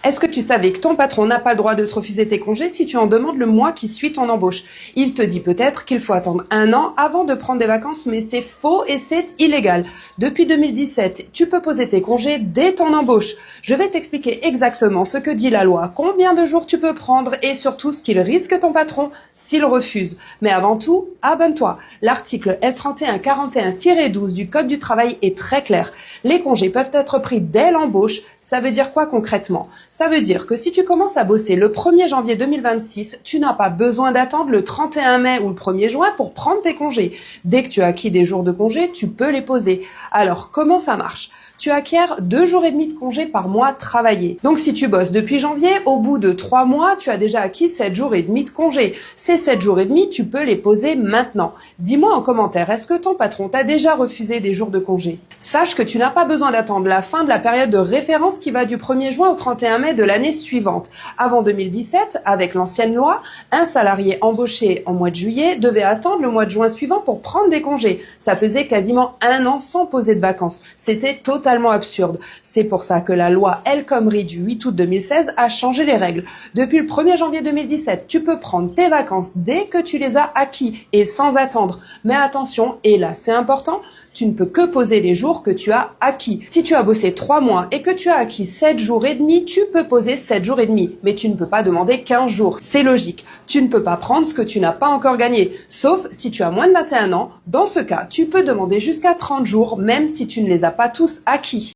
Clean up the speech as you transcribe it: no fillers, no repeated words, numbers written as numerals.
Est-ce que tu savais que ton patron n'a pas le droit de te refuser tes congés si tu en demandes le mois qui suit ton embauche? Il te dit peut-être qu'il faut attendre 1 an avant de prendre des vacances, mais c'est faux et c'est illégal. Depuis 2017, tu peux poser tes congés dès ton embauche. Je vais t'expliquer exactement ce que dit la loi, combien de jours tu peux prendre et surtout ce qu'il risque ton patron s'il refuse. Mais avant tout, abonne-toi. L'article L3141-12 du Code du travail est très clair. Les congés peuvent être pris dès l'embauche. Ça veut dire quoi concrètement? Ça veut dire que si tu commences à bosser le 1er janvier 2026, tu n'as pas besoin d'attendre le 31 mai ou le 1er juin pour prendre tes congés. Dès que tu as acquis des jours de congé, tu peux les poser. Alors, comment ça marche? Tu acquiers 2 jours et demi de congé par mois travaillé. Donc si tu bosses depuis janvier, au bout de 3 mois, tu as déjà acquis 7 jours et demi de congé. Ces 7 jours et demi, tu peux les poser maintenant. Dis-moi en commentaire, est-ce que ton patron t'a déjà refusé des jours de congé? Sache que tu n'as pas besoin d'attendre la fin de la période de référence qui va du 1er juin au 31 mai de l'année suivante. Avant 2017, avec l'ancienne loi, un salarié embauché en mois de juillet devait attendre le mois de juin suivant pour prendre des congés. Ça faisait quasiment 1 an sans poser de vacances. C'était totalement absurde. C'est pour ça que la loi El Khomri du 8 août 2016 a changé les règles. Depuis le 1er janvier 2017, tu peux prendre tes vacances dès que tu les as acquis et sans attendre. Mais attention, et là c'est important, tu ne peux que poser les jours que tu as acquis. Si tu as bossé 3 mois et que tu as acquis 7 jours et demi, tu peux poser 7 jours et demi. Mais tu ne peux pas demander 15 jours. C'est logique. Tu ne peux pas prendre ce que tu n'as pas encore gagné. Sauf si tu as moins de 21 ans. Dans ce cas, tu peux demander jusqu'à 30 jours, même si tu ne les as pas tous acquis.